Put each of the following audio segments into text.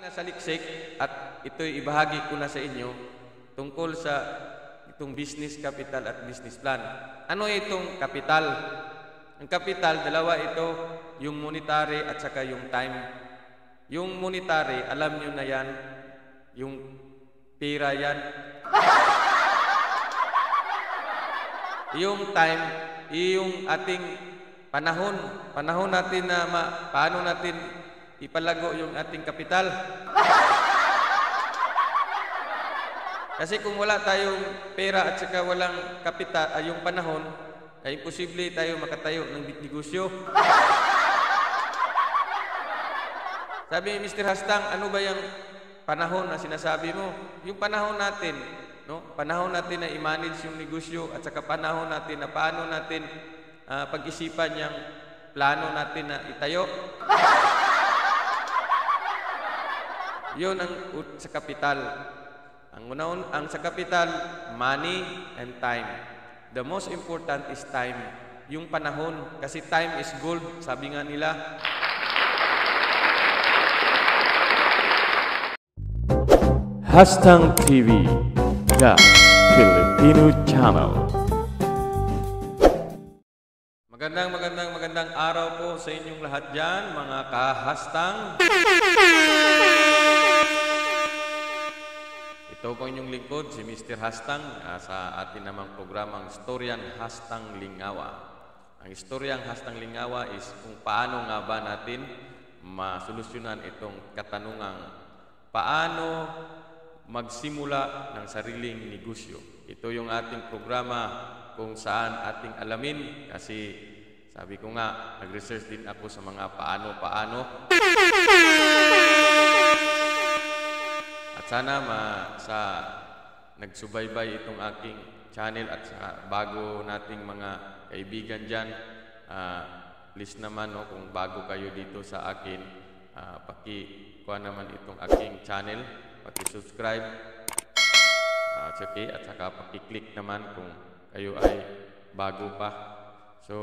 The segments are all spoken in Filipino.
Nasaliksik at ito'y ibahagi ko na sa inyo tungkol sa itong business capital at business plan. Ano itong capital? Ang capital, dalawa ito, yung monetary at saka yung time. Yung monetary, alam nyo na yan, yung pera yan. Yung time, yung ating panahon. Panahon natin na paano natin ipalago yung ating kapital. Kasi kung wala tayong pera at saka walang kapital, yung panahon, ay imposible tayo makatayo ng negosyo. Sabi ni Mr. Hastang, ano ba yung panahon na sinasabi mo? Yung panahon natin, no? Panahon natin na i-manage yung negosyo at saka panahon natin na paano natin pag-isipan yung plano natin na itayo. Yun ang sa kapital. Ang sa kapital, money and time. The most important is time. Yung panahon. Kasi time is gold, sabi nga nila. Hastang TV, the Filipino channel. Magandang araw po sa inyong lahat dyan, mga kahastang. Ito po inyong lingkod, si Mr. Hastang, sa atin namang programang Istoryang Hastang Lingawa. Ang Istoryang Hastang Lingawa is kung paano nga ba natin masolusyonan itong katanungang paano magsimula ng sariling negosyo. Ito yung ating programa kung saan ating alamin, kasi sabi ko nga, nag-research din ako sa mga paano-paano. At sana sa nagsubaybay itong aking channel at sa bago nating mga kaibigan dyan, please naman, no, kung bago kayo dito sa akin, pakikuha naman itong aking channel, paki-subscribe, at saka paki-click naman kung kayo ay bago pa. So,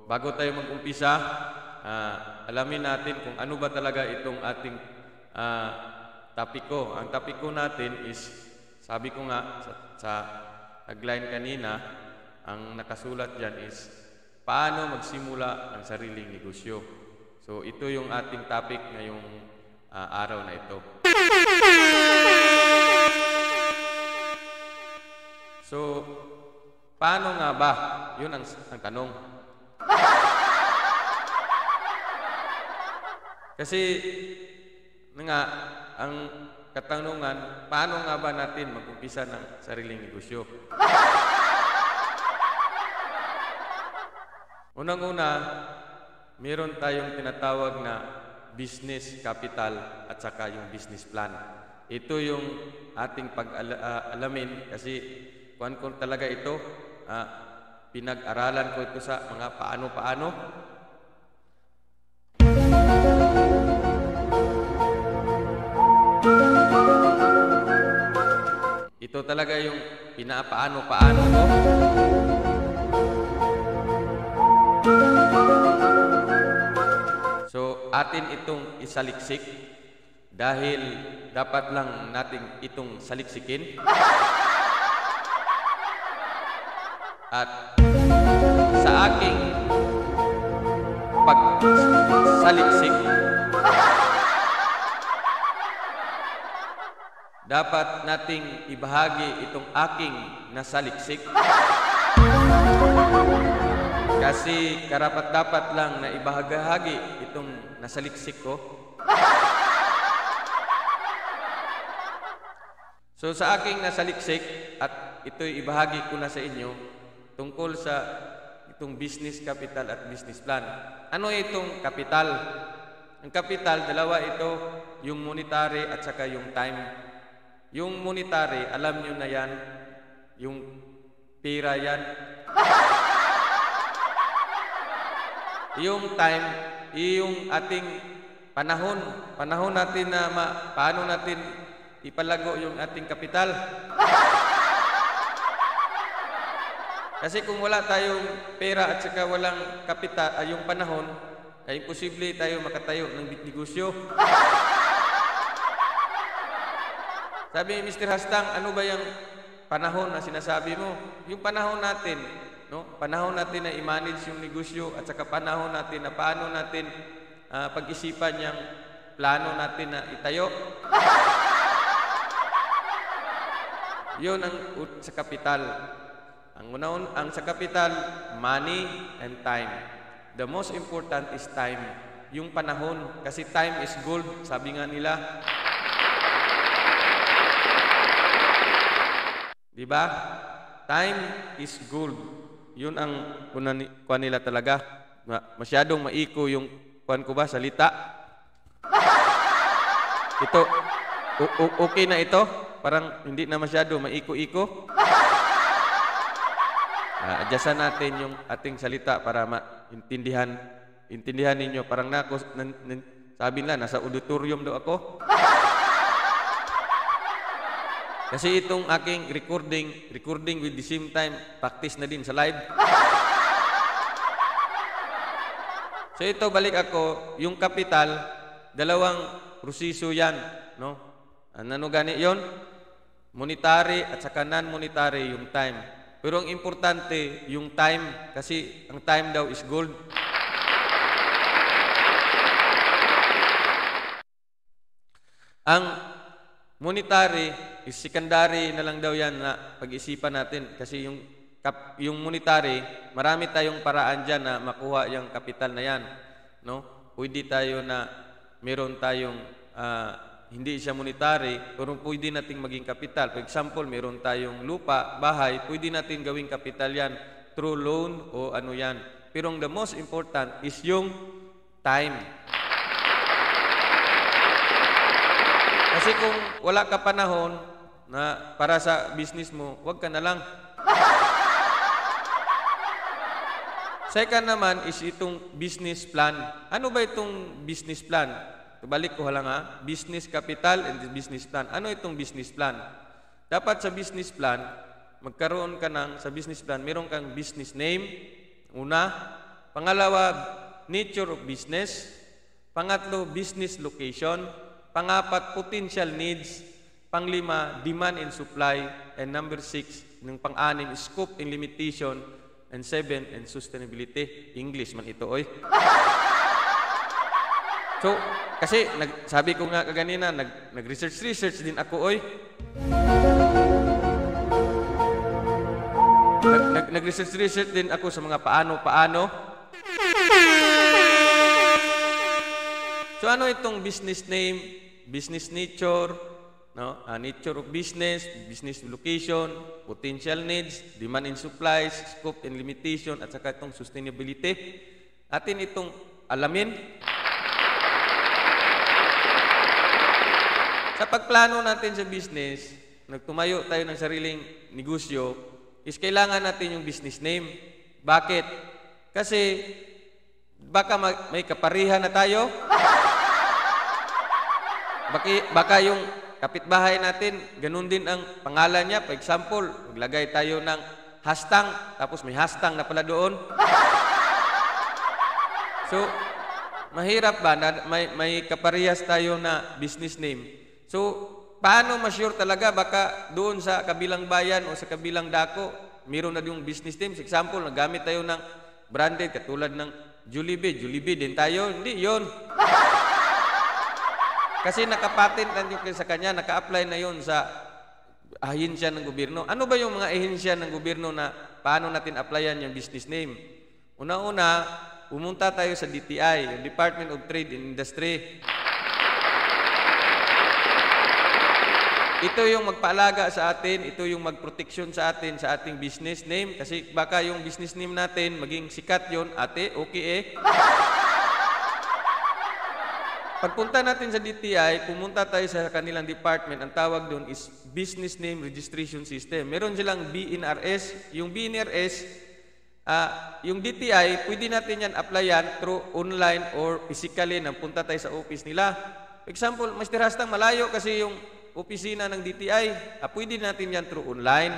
bago tayo mag-umpisa, alamin natin kung ano ba talaga itong ating topiko. Ang topiko natin is, sabi ko nga sa tagline kanina, ang nakasulat dyan is, paano magsimula ng sariling negosyo. So, ito yung ating topic ngayong araw na ito. So, paano nga ba? Yun ang tanong. Kasi, ang katanungan, paano nga ba natin mag-umpisa ng sariling negosyo? Unang-una, meron tayong tinatawag na business capital at saka yung business plan. Ito yung ating pag-alamin kasi kung talaga ito, pinag-aralan ko ito sa mga paano-paano. Ito talaga yung pinapaano-paano ko. So, atin itong isaliksik dahil dapat lang natin itong saliksikin. At sa aking pagsaliksik, dapat nating ibahagi itong aking nasaliksik. Kasi karapat-dapat lang na ibahagi itong nasaliksik ko. So sa aking nasaliksik, at ito'y ibahagi ko na sa inyo, tungkol sa itong business capital at business plan. Ano itong capital? Ang capital, dalawa ito, yung monetary at saka yung time. Yung monetary, alam nyo na yan, yung pera yan. Yung time, yung ating panahon. Panahon natin na paano natin ipalago yung ating kapital. Kasi kung wala tayong pera at saka walang kapital, yung panahon, ay imposible tayo makatayo ng negosyo. Sabi ni Mr. Hastang, ano ba yung panahon na sinasabi mo? Yung panahon natin, no? Panahon natin na i-manage yung negosyo at saka panahon natin na paano natin pag-isipan yung plano natin na itayo. Yun ang sa kapital. Ang sa kapital, money and time. The most important is time. Yung panahon. Kasi time is gold, sabi nga nila. Diba? Time is gold. Yun ang kuha nila talaga. Masyadong maiko yung kuhan ko ba, salita. Ito, okay na ito? Parang hindi na masyado maiko-iko. Adyasan natin yung ating salita para maintindihan ninyo. Parang sabi nila, nasa auditorium daw ako. Kasi itong aking recording with the same time, practice na din sa live. So ito, balik ako, yung kapital, dalawang proseso yan, no? Ano gani yon? Monetary at saka non-monetary yung time. Pero ang importante, yung time, kasi ang time daw is gold. Ang monetary is secondary na lang daw yan na pag-isipan natin. Kasi yung monetary, marami tayong paraan dyan na makuha yung kapital na yan. No? Pwede tayo na meron tayong hindi siya monetary, pero pwede nating maging kapital. For example, meron tayong lupa, bahay, pwede natin gawing kapital yan through loan o ano yan. Pero the most important is yung time. Kasi kung wala ka panahon na para sa business mo, wag ka na lang. Second naman is itong business plan. Ano ba itong business plan? Balik ko lang business capital and business plan. Ano itong business plan? Dapat sa business plan, magkaroon ka sa business plan, meron kang business name, una. Pangalawa, nature of business. Pangatlo, business location. Pangapat, potential needs. Panglima, demand and supply. And number 6, ng pang-anim, scope and limitation. And 7, and sustainability. English man ito, oy. So, kasi sabi ko nga kaganina, nag-research din ako, oy. Nag-research din ako sa mga paano. So, ano itong business name, business nature, no? Nature of business, business location, potential needs, demand and supplies, scope and limitation, at saka itong sustainability. Atin itong alamin. Sa pagplano natin sa business, nagtumayo tayo ng sariling negosyo, is kailangan natin yung business name. Bakit? Kasi baka may kaparihan na tayo. Baka yung kapitbahay natin, ganun din ang pangalan niya. For example, maglagay tayo ng Hastang, tapos may Hastang na pala doon. So, mahirap ba na may kaparehas tayo na business name? So, paano ma-sure talaga baka doon sa kabilang bayan o sa kabilang dako, mayroon na yung business name? For example, nagamit tayo ng branded katulad ng Jollibee din tayo. Hindi, yon. Kasi nakapatent na yung sa kanya, naka-apply na yon sa ahensya ng gobyerno. Ano ba yung mga ahensya ng gobyerno na paano natin applyan yung business name? Una-una, pumunta tayo sa DTI, yung Department of Trade and Industry. Ito yung magpaalaga sa atin, ito yung magproteksyon sa atin, sa ating business name. Kasi baka yung business name natin, maging sikat yon, ate, okay Pagpunta natin sa DTI, pumunta tayo sa kanilang department, ang tawag doon is Business Name Registration System. Meron silang BNRS. Yung BNRS, yung DTI, pwede natin yan applyan through online or physically nang punta tayo sa office nila. For example, Mr. Hastang, malayo kasi yung opisina ng DTI. Pwede natin yan through online.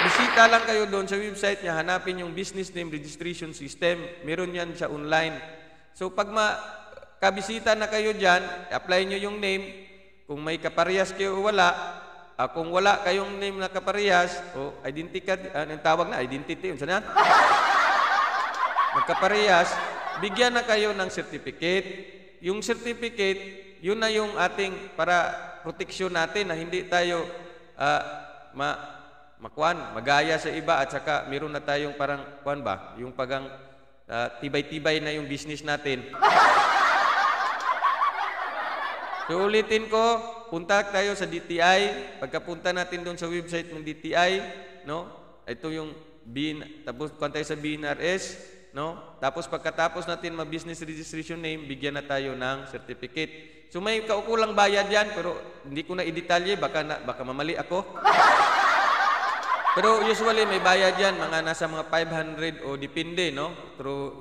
Bisita lang kayo doon sa website niya, hanapin yung Business Name Registration System. Meron yan sa online. So pag makabisita na kayo dyan, apply nyo yung name, kung may kaparehas kayo o wala, kung wala kayong name na kaparehas, o identity card, ang tawag na, identity, yun saan yan? Magkaparehas, bigyan na kayo ng certificate. Yung certificate, yun na yung ating para proteksyon natin na hindi tayo magaya sa iba at saka meron na tayong parang kuan ba, yung pagang tibay-tibay na yung business natin. So ulitin ko, punta tayo sa DTI. Pagkapunta natin doon sa website ng DTI, no? Ito yung tapos punta tayo sa BNRS, no? Tapos pagkatapos natin mag-business registration name, bigyan na tayo ng certificate. So may kaukulang bayad yan, pero hindi ko na i-detalye, baka mamali ako. Pero usually may bayad yan, nasa mga 500 o depende, no?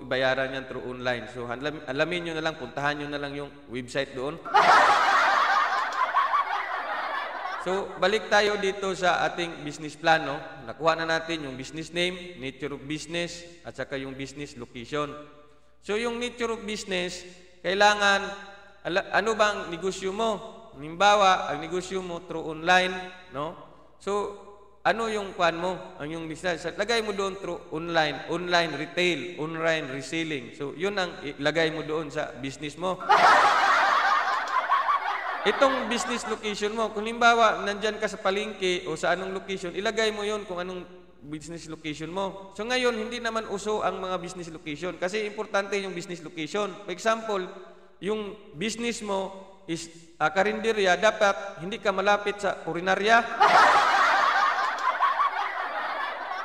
Bayaran yan through online. So alamin nyo na lang, puntahan nyo na lang yung website doon. So balik tayo dito sa ating business plan, no? Nakuha na natin yung business name, nature of business, at saka yung business location. So yung nature of business, kailangan, ano bang negosyo mo? Halimbawa, ang negosyo mo through online, no? So ano yung kuan mo? Ang yung business. Lagay mo doon through online retail, online reselling. So, yun ang ilagay mo doon sa business mo. Itong business location mo, kung limbawa, nandyan ka sa palengke o sa anong location, ilagay mo yun kung anong business location mo. So, ngayon, hindi naman uso ang mga business location kasi importante yung business location. For example, yung business mo is karinderya, dapat hindi ka malapit sa kurinarya.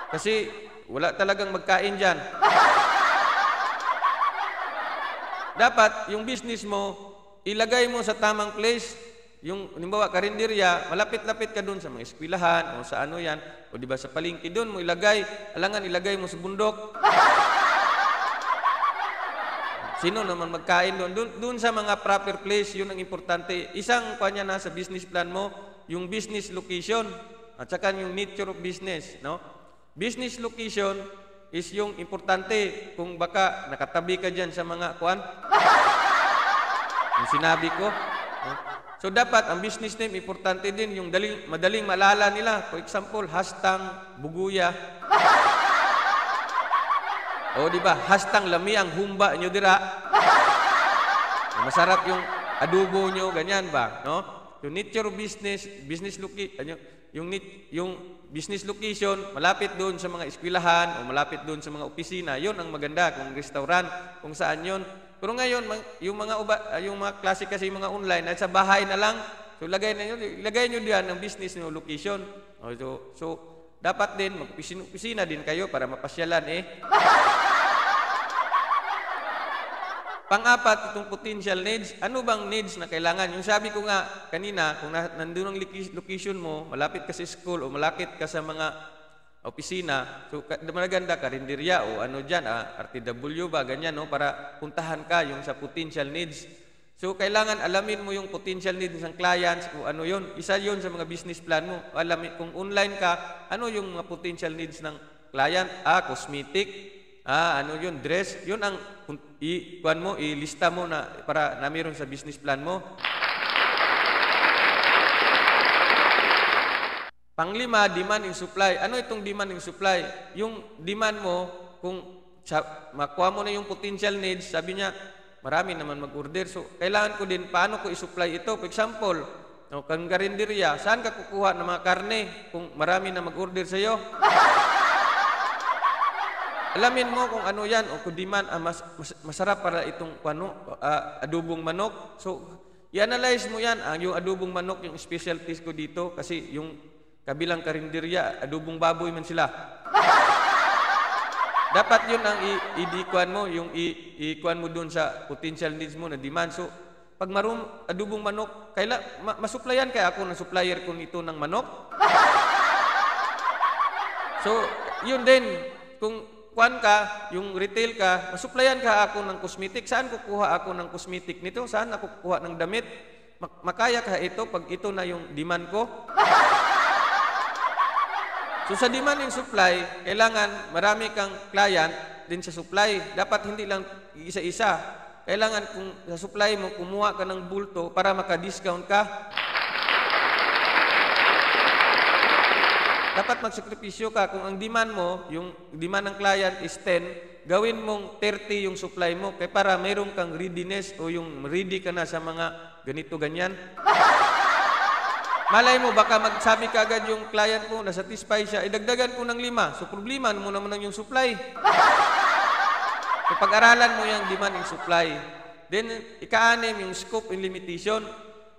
Kasi wala talagang magkain dyan. Dapat yung business mo, ilagay mo sa tamang place. Yung, halimbawa, karinderya, malapit-lapit ka doon sa mga eskwelahan o sa ano yan, o di ba sa palengke, doon mo ilagay. Alangan ilagay mo sa bundok. Sino naman magkain doon? Doon sa mga proper place, yun ang importante. Isang kanya na sa business plan mo, yung business location, at saka yung nature of business, no? Business location is yung importante kung baka nakatabi ka dyan sa mga kuan. Yung sinabi ko. No? So dapat ang business name importante din yung madaling maalala nila. For example, Hastang Buguya. O di ba? Hastang Lamiang Humba nyo dira. Masarap yung adobo nyo, ganyan ba? No? Yung nature of business location, yung business location, malapit doon sa mga eskwelahan o malapit doon sa mga opisina, yun ang maganda kung restaurant, kung saan yun. Pero ngayon, yung mga klase kasi yung mga online, at sa bahay na lang, so ilagay nyo diyan ang business nyo location. So dapat din, mag-opisina din kayo para mapasyalan Pang-apat, itong potential needs. Ano bang needs na kailangan? Yung sabi ko nga kanina, kung nandun ang location mo, malapit ka sa school o malapit ka sa mga opisina, so maganda karinderya o ano dyan, RTW ba, ganyan, no? Para puntahan ka yung sa potential needs. So kailangan alamin mo yung potential needs ng clients o ano yun. Isa yun sa mga business plan mo. Alamin, kung online ka, ano yung mga potential needs ng client? Cosmetic. Ano yun? Dress. Yun ang ilista mo na para na meron sa business plan mo. Panglima, demand and supply. Ano itong demand and supply? Yung demand mo, kung makuha mo na yung potential needs, sabi niya, marami naman mag-order. So, kailangan ko din, paano ko i-supply ito? For example, kung karinderya, saan ka kukuha ng mga karne kung marami na mag-order sa iyo? Alamin mo kung ano yan o kung demand, masarap para itong adobong manok. So, i-analyze mo yan. Yung adobong manok, yung specialties ko dito kasi yung kabilang karinderya, adobong baboy man sila. Dapat yun ang i-kuan mo, yung i-kuan mo dun sa potential needs mo na demand. So, pag adobong manok, masuplayan kaya ako ng supplier ko nito ng manok? So, yun din, kung kuan ka, yung retail ka, masuplayan ka ako ng cosmetic. Saan kukuha ako ng cosmetic nito? Saan ako kukuha ng damit? Makaya ka ito pag ito na yung demand ko? So sa demand and supply, kailangan marami kang client din sa supply. Dapat hindi lang isa-isa. kailangan kung sa supply mo, kumuha ka ng bulto para maka-discount ka. Dapat magsakripisyo ka. Kung ang demand mo, yung demand ng client is 10, gawin mong 30 yung supply mo kaya para mayroon kang readiness o yung ready ka na sa mga ganito, ganyan. Malay mo, baka magsabi ka agad yung client mo, na-satisfy siya, idagdagan ko ng 5. So, problema mo naman yung supply. So, pag-aralan mo yung demand and supply. Then, ika-6, yung scope and limitation.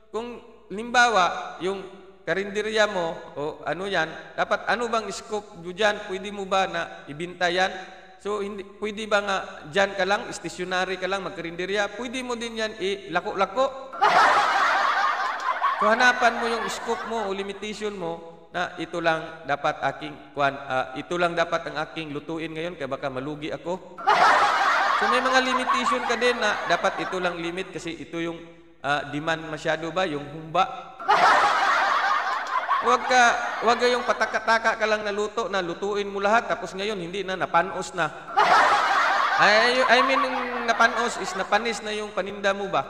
Kung, limbawa, yung karinderya mo, o ano yan, dapat ano bang scope nyo dyan? Pwede mo ba na ibinta yan? So, hindi, pwede ba nga dyan ka lang, stationary ka lang, magkarinderya? Pwede mo din yan ilako-lako. So, hanapan mo yung scope mo o limitation mo na ito lang dapat ito lang dapat ang aking lutuin ngayon kaya baka malugi ako. So, may mga limitation ka din na dapat ito lang limit kasi ito yung demand masyado ba, yung humba. Huwag yung pataka-taka ka lang na luto na lutuin mo lahat tapos ngayon hindi na, napanos na. I mean, yung napanos is napanis na yung paninda mo ba?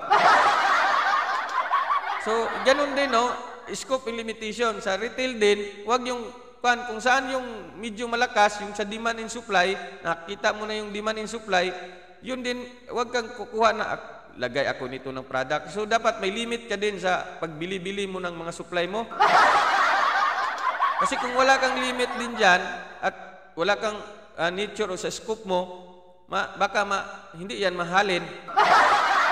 So, ganun din, no? Scope and limitation. Sa retail din, huwag yung, kung saan yung medyo malakas, yung sa demand and supply, nakita mo na yung demand and supply, yun din, huwag kang kukuha na, lagay ako nito ng product. So, dapat may limit ka din sa pagbili-bili mo ng mga supply mo. Kasi kung wala kang limit din dyan, at wala kang nature o sa scope mo, baka hindi yan mahalin.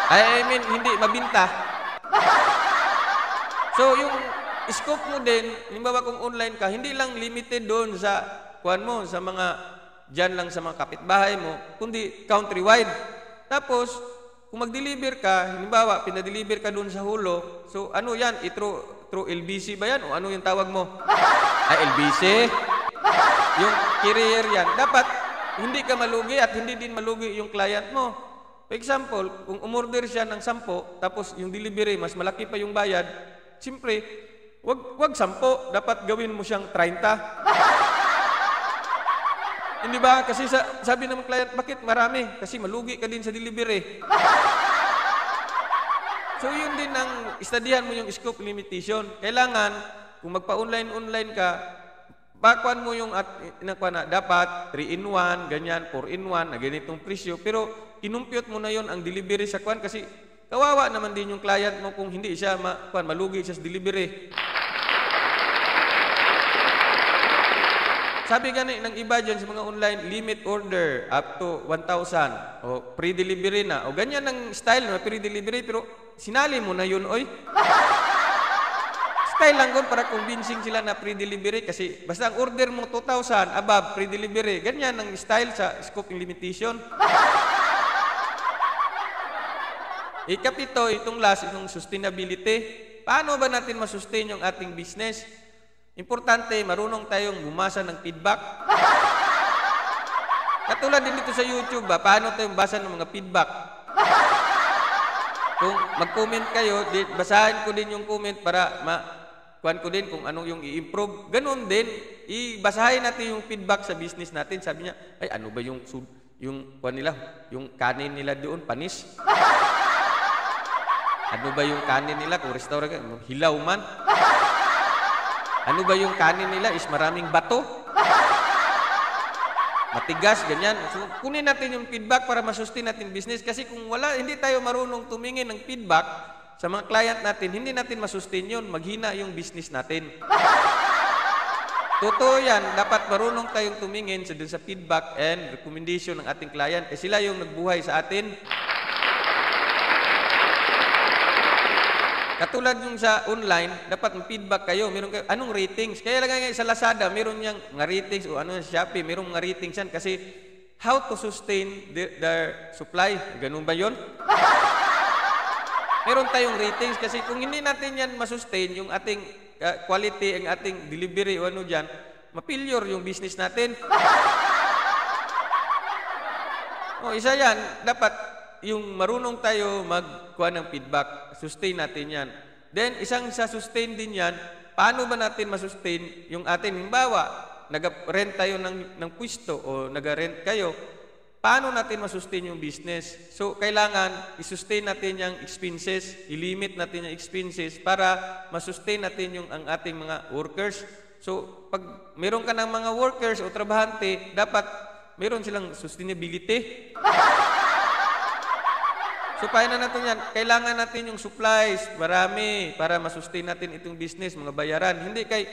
I mean, hindi mabinta. So, yung scope mo din, halimbawa kung online ka, hindi lang limited doon sa kuwan mo, sa mga, dyan lang sa mga kapitbahay mo, kundi countrywide. Tapos, kung mag-deliver ka, halimbawa, pinadeliver ka doon sa Hulo, so ano yan, through LBC ba yan? O ano yung tawag mo? LBC? Yung carrier yan. Dapat, hindi ka malugi at hindi din malugi yung client mo. For example, kung umorder siya ng 10, tapos yung delivery, mas malaki pa yung bayad, siyempre, wag 10, dapat gawin mo siyang 30. Hindi ba? Kasi sabi ng client, bakit marami? Kasi malugi ka din sa delivery. So, yun din ang istadihan mo yung scope limitation. Kailangan, kung magpa-online ka, bakuan mo yung dapat 3-in-1, ganyan, 4-in-1, na ganitong presyo. Pero, kinumpute mo na yon ang delivery sa kwan kasi kawawa naman din yung client mo kung hindi siya malugi siya sa delivery. Sabi gani ng iba dyan sa mga online, limit order up to 1,000 o pre-delivery na. O ganyan ang style na pre-delivery pero sinali mo na yun, oy. Style lang yun para convincing sila na pre-delivery kasi basta ang order mo 2,000 above pre-delivery. Ganyan ang style sa scope limitation. Ikapito, itong last, itong sustainability. Paano ba natin masustain yung ating business? Importante, marunong tayong bumasa ng feedback. Katulad din dito sa YouTube, paano tayong basa ng mga feedback? Kung mag-comment kayo, basahin ko din yung comment para kuhan ko din kung anong yung i-improve. Ganon din, basahin natin yung feedback sa business natin. Sabi niya, ay ano ba yung kuhan nila, yung kanin nila doon, panis? Ano ba yung kanin nila? Kung restaurant ka, hilaw man. Ano ba yung kanin nila? Is maraming bato. Matigas, ganyan. So, kunin natin yung feedback para masustain natin business. Kasi kung hindi tayo marunong tumingin ng feedback sa mga client natin, hindi natin masustain yun. Maghina yung business natin. Totoo yan. Dapat marunong tayong tumingin sa feedback and recommendation ng ating client. Sila yung nagbuhay sa atin. Katulad yung sa online, dapat feedback kayo. Meron kayo, anong ratings? Kaya lang ngayon sa Lazada, meron niyang mga ratings o ano sa Shopee, meron mga ratings yan kasi how to sustain their supply. Ganun ba yun? Meron tayong ratings kasi kung hindi natin yan masustain, yung ating quality, ang ating delivery o ano dyan, ma-failure yung business natin. Isa yan, dapat yung marunong tayo magkuha ng feedback, sustain natin yan. Then, isang sa sustain din yan, paano ba natin masustain yung atin? Halimbawa, nag-rent tayo ng pwesto o nag-rent kayo, paano natin masustain yung business? So, kailangan i-sustain natin yung expenses, i-limit natin yung expenses para masustain natin yung ang ating mga workers. So, pag meron ka ng mga workers o trabahante, dapat meron silang sustainability. So, paano natin yan? Kailangan natin yung supplies, marami, para masustain natin itong business, mga bayaran. Hindi kay,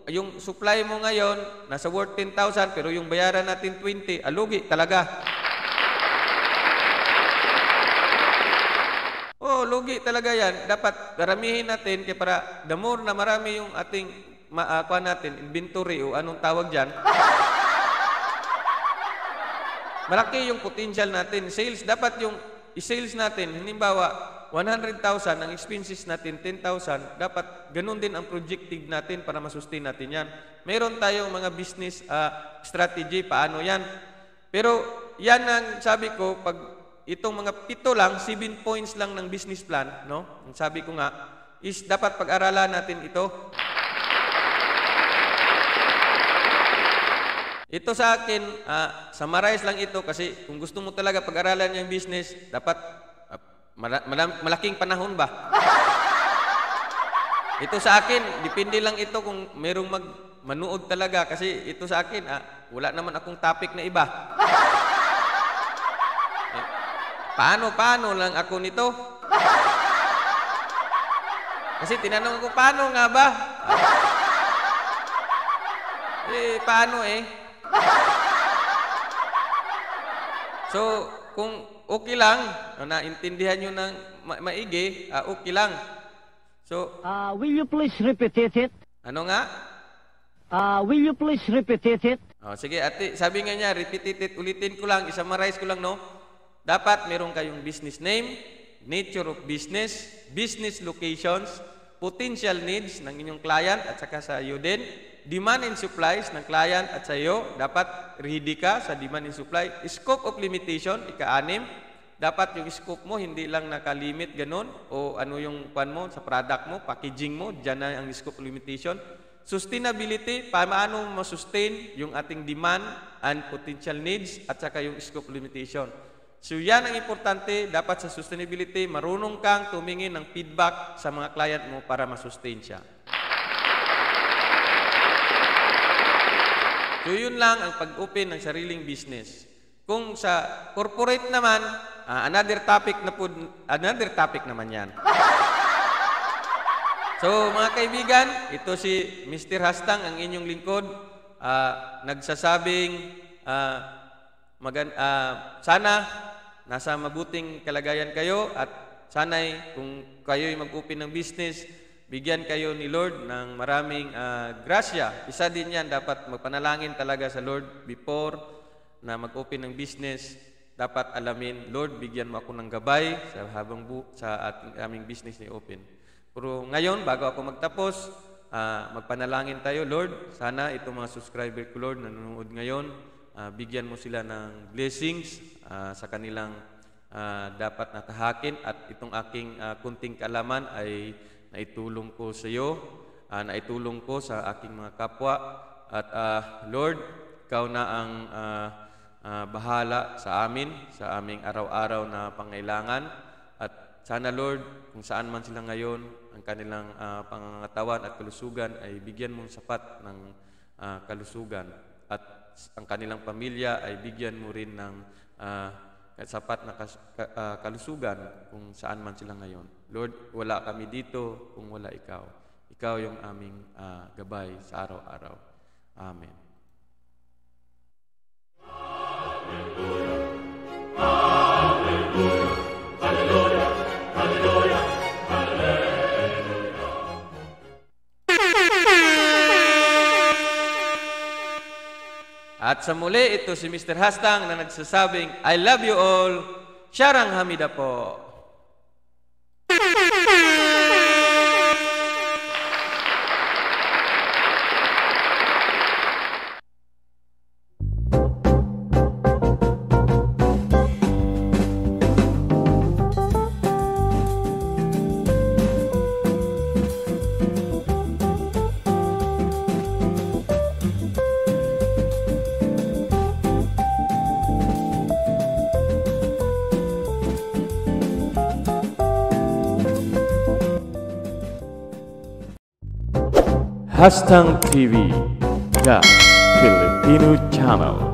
yung supply mo ngayon, nasa worth 10,000, pero yung bayaran natin 20, alugi talaga. Oh, lugi talaga yan. Dapat daramihin natin, kaya para the more na marami yung ating kuha natin, inventory o anong tawag dyan, malaki yung potential natin. Sales, dapat yung i-sales natin, halimbawa, 100,000, ang expenses natin, 10,000, dapat ganun din ang projective natin para masustain natin yan. Meron tayong mga business strategy, paano yan. Pero yan ang sabi ko, pag itong mga 7 lang, 7 points lang ng business plan, no? Ang sabi ko nga, is dapat pag-aralan natin ito. Ito sa akin, summarize lang ito kasi kung gusto mo talaga pag-aralan yung business, dapat malaking panahon ba? Ito sa akin, depende lang ito kung merong manood talaga kasi ito sa akin, wala naman akong topic na iba. Paano lang ako nito? Kasi tinanong ako, paano nga ba? Paano eh? So, kung okay lang, naintindihan nyo ng maigi, okay lang. So, will you please repeat it? Ano nga? Will you please repeat it? Sige, ate, sabi nga niya, repeat it, ulitin ko lang, isummarize ko lang, no? Dapat meron kayong business name, nature of business, business locations, potential needs ng inyong client at saka sa iyo din, demand and supplies ng client at sa iyo, dapat ready ka sa demand and supply. Scope of limitation, ika-6, dapat yung scope mo hindi lang nakalimit ganun o ano yung pan mo sa product mo, packaging mo, dyan na ang scope of limitation. Sustainability, paano ma-sustain yung ating demand and potential needs at saka yung scope of limitation. So yan ang importante, dapat sa sustainability, marunong kang tumingin ng feedback sa mga client mo para ma-sustain siya. So yun lang ang pag-open ng sariling business. Kung sa corporate naman, another topic naman yan. So mga kaibigan, ito si Mr. Hastang, ang inyong lingkod, nagsasabing sana nasa mabuting kalagayan kayo at sana'y kung kayo'y mag-open ng business, bigyan kayo ni Lord ng maraming grasya. Isa din yan, dapat magpanalangin talaga sa Lord before na mag-open ng business. Dapat alamin, Lord, bigyan mo ako ng gabay sa aming business ni open. Pero ngayon, bago ako magtapos, magpanalangin tayo, Lord. Sana itong mga subscriber ko, Lord, na nanonood ngayon, bigyan mo sila ng blessings sa kanilang dapat natahakin at itong aking kunting kaalaman ay naitulong ko sa iyo, naitulong ko sa aking mga kapwa at Lord, ikaw na ang bahala sa aming araw-araw na pangailangan at sana Lord, kung saan man sila ngayon, ang kanilang pangangatawan at kalusugan ay bigyan mong sapat ng kalusugan at ang kanilang pamilya ay bigyan mo rin ng sapat na kalusugan kung saan man sila ngayon. Lord, wala kami dito kung wala ikaw. Ikaw yung aming gabay sa araw-araw. Amen. Hallelujah. Hallelujah. Hallelujah. Hallelujah. At sa muli, ito si Mr. Hastang na nagsasabing, I love you all. Syarang Hamida po. Hastang TV, The Filipino Channel.